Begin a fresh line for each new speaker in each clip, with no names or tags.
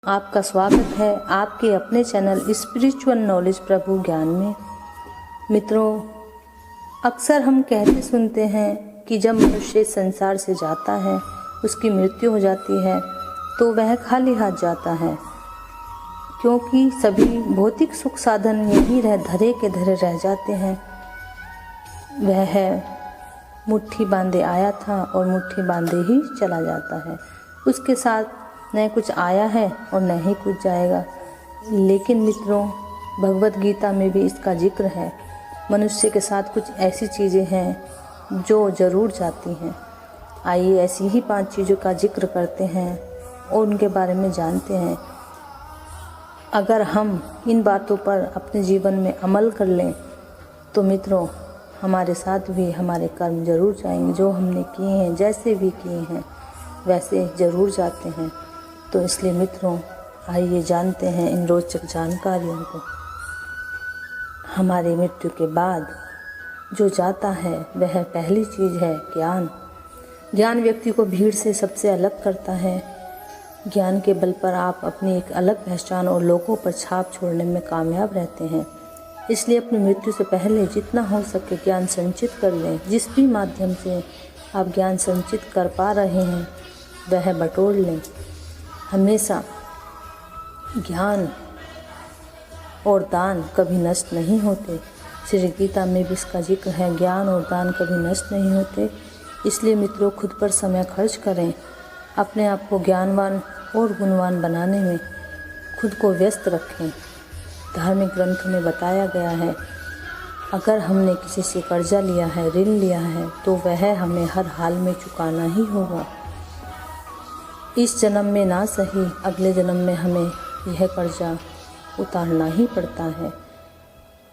आपका स्वागत है आपके अपने चैनल स्पिरिचुअल नॉलेज प्रभु ज्ञान में। मित्रों, अक्सर हम कहते सुनते हैं कि जब मनुष्य संसार से जाता है, उसकी मृत्यु हो जाती है, तो वह खाली हाथ जाता है, क्योंकि सभी भौतिक सुख साधन यहीं धरे के धरे रह जाते हैं। वह मुट्ठी बांधे आया था और मुट्ठी बांधे ही चला जाता है। उसके साथ न कुछ आया है और न ही कुछ जाएगा। लेकिन मित्रों, भगवत गीता में भी इसका जिक्र है। मनुष्य के साथ कुछ ऐसी चीज़ें हैं जो ज़रूर जाती हैं। आइए ऐसी ही 5 चीज़ों का जिक्र करते हैं और उनके बारे में जानते हैं। अगर हम इन बातों पर अपने जीवन में अमल कर लें तो मित्रों, हमारे साथ भी हमारे कर्म जरूर जाएंगे। जो हमने किए हैं, जैसे भी किए हैं, वैसे ज़रूर जाते हैं। तो इसलिए मित्रों, आइए जानते हैं इन रोचक जानकारियों को। हमारी मृत्यु के बाद जो जाता है वह पहली चीज़ है ज्ञान। ज्ञान व्यक्ति को भीड़ से सबसे अलग करता है। ज्ञान के बल पर आप अपनी एक अलग पहचान और लोगों पर छाप छोड़ने में कामयाब रहते हैं। इसलिए अपनी मृत्यु से पहले जितना हो सके ज्ञान संचित कर लें। जिस भी माध्यम से आप ज्ञान संचित कर पा रहे हैं वह बटोर लें। हमेशा ज्ञान और दान कभी नष्ट नहीं होते। श्री गीता में भी इसका जिक्र है, ज्ञान और दान कभी नष्ट नहीं होते। इसलिए मित्रों, खुद पर समय खर्च करें। अपने आप को ज्ञानवान और गुणवान बनाने में खुद को व्यस्त रखें। धार्मिक ग्रंथों में बताया गया है, अगर हमने किसी से कर्जा लिया है, ऋण लिया है, तो वह हमें हर हाल में चुकाना ही होगा। इस जन्म में ना सही, अगले जन्म में हमें यह कर्जा उतारना ही पड़ता है।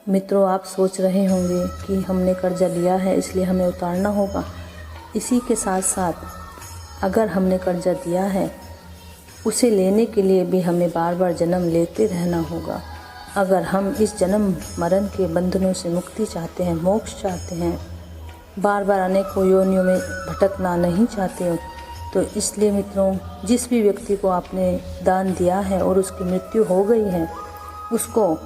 मित्रों, आप सोच रहे होंगे कि हमने कर्जा लिया है इसलिए हमें उतारना होगा। इसी के साथ साथ अगर हमने कर्जा दिया है, उसे लेने के लिए भी हमें बार बार जन्म लेते रहना होगा। अगर हम इस जन्म मरण के बंधनों से मुक्ति चाहते हैं, मोक्ष चाहते हैं, बार बार अनेकों योनियों में भटकना नहीं चाहते हो, तो इसलिए मित्रों, जिस भी व्यक्ति को आपने दान दिया है और उसकी मृत्यु हो गई है, उसको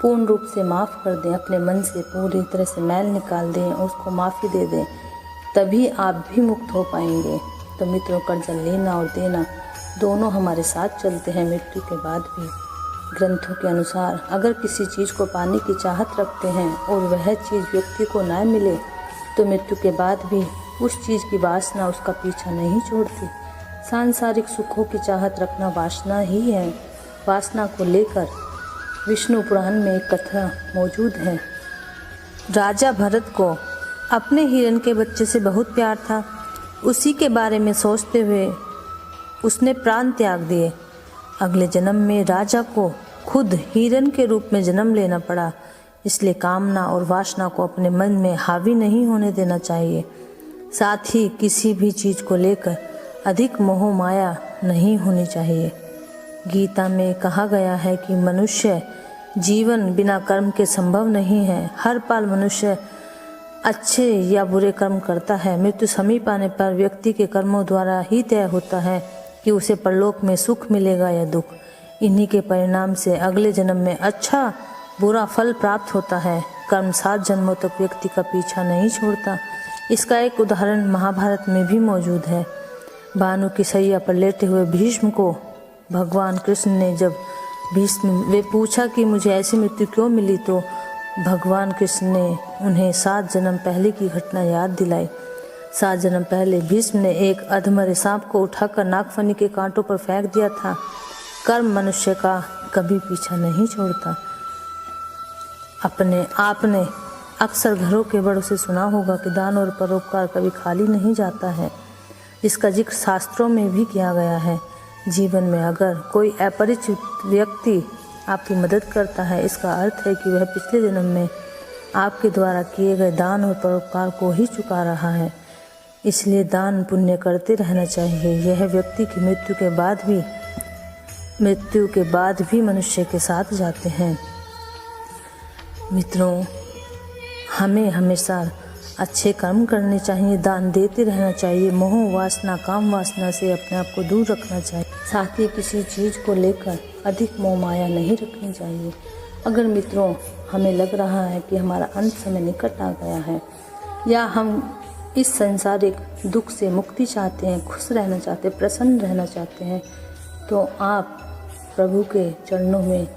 पूर्ण रूप से माफ़ कर दें। अपने मन से पूरी तरह से मैल निकाल दें और उसको माफ़ी दे दें, तभी आप भी मुक्त हो पाएंगे। तो मित्रों, कर्जा लेना और देना दोनों हमारे साथ चलते हैं मृत्यु के बाद भी। ग्रंथों के अनुसार अगर किसी चीज़ को पाने की चाहत रखते हैं और वह चीज़ व्यक्ति को ना मिले, तो मृत्यु के बाद भी उस चीज़ की वासना उसका पीछा नहीं छोड़ती। सांसारिक सुखों की चाहत रखना वासना ही है। वासना को लेकर विष्णु पुराण में एक कथा मौजूद है। राजा भरत को अपने हिरण के बच्चे से बहुत प्यार था। उसी के बारे में सोचते हुए उसने प्राण त्याग दिए। अगले जन्म में राजा को खुद हिरण के रूप में जन्म लेना पड़ा। इसलिए कामना और वासना को अपने मन में हावी नहीं होने देना चाहिए। साथ ही किसी भी चीज़ को लेकर अधिक मोह माया नहीं होनी चाहिए। गीता में कहा गया है कि मनुष्य जीवन बिना कर्म के संभव नहीं है। हर पल मनुष्य अच्छे या बुरे कर्म करता है। मृत्यु समीप आने पर व्यक्ति के कर्मों द्वारा ही तय होता है कि उसे परलोक में सुख मिलेगा या दुख। इन्हीं के परिणाम से अगले जन्म में अच्छा बुरा फल प्राप्त होता है। कर्म 7 जन्मों तक व्यक्ति का पीछा नहीं छोड़ता। इसका एक उदाहरण महाभारत में भी मौजूद है। भानु की सैया पर लेटे हुए भीष्म को भगवान कृष्ण ने जब वे पूछा कि मुझे ऐसी मृत्यु क्यों मिली, तो भगवान कृष्ण ने उन्हें 7 जन्म पहले की घटना याद दिलाई। 7 जन्म पहले भीष्म ने एक अधमरे सांप को उठाकर नागफनी के कांटों पर फेंक दिया था। कर्म मनुष्य का कभी पीछा नहीं छोड़ता। आपने अक्सर घरों के बड़ों से सुना होगा कि दान और परोपकार कभी खाली नहीं जाता है। इसका जिक्र शास्त्रों में भी किया गया है। जीवन में अगर कोई अपरिचित व्यक्ति आपकी मदद करता है, इसका अर्थ है कि वह पिछले जन्म में आपके द्वारा किए गए दान और परोपकार को ही चुका रहा है। इसलिए दान पुण्य करते रहना चाहिए। यह व्यक्ति की मृत्यु के बाद भी मनुष्य के साथ जाते हैं। मित्रों, हमें हमेशा अच्छे कर्म करने चाहिए, दान देते रहना चाहिए, मोह वासना काम वासना से अपने आप को दूर रखना चाहिए। साथ ही किसी चीज़ को लेकर अधिक मोह माया नहीं रखनी चाहिए। अगर मित्रों हमें लग रहा है कि हमारा अंत समय निकट आ गया है या हम इस सांसारिक दुख से मुक्ति चाहते हैं, खुश रहना चाहते हैं, प्रसन्न रहना चाहते हैं, तो आप प्रभु के चरणों में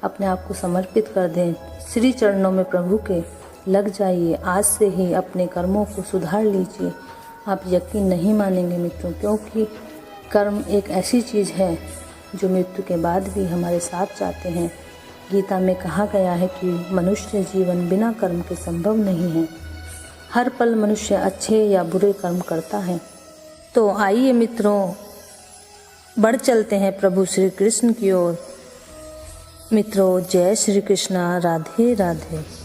अपने आप को समर्पित कर दें। श्री चरणों में प्रभु के लग जाइए। आज से ही अपने कर्मों को सुधार लीजिए। आप यकीन नहीं मानेंगे मित्रों, क्योंकि कर्म एक ऐसी चीज़ है जो मृत्यु के बाद भी हमारे साथ जाते हैं। गीता में कहा गया है कि मनुष्य जीवन बिना कर्म के संभव नहीं है। हर पल मनुष्य अच्छे या बुरे कर्म करता है। तो आइए मित्रों, बढ़ चलते हैं प्रभु श्री कृष्ण की ओर। मित्रों, जय श्री कृष्णा। राधे राधे।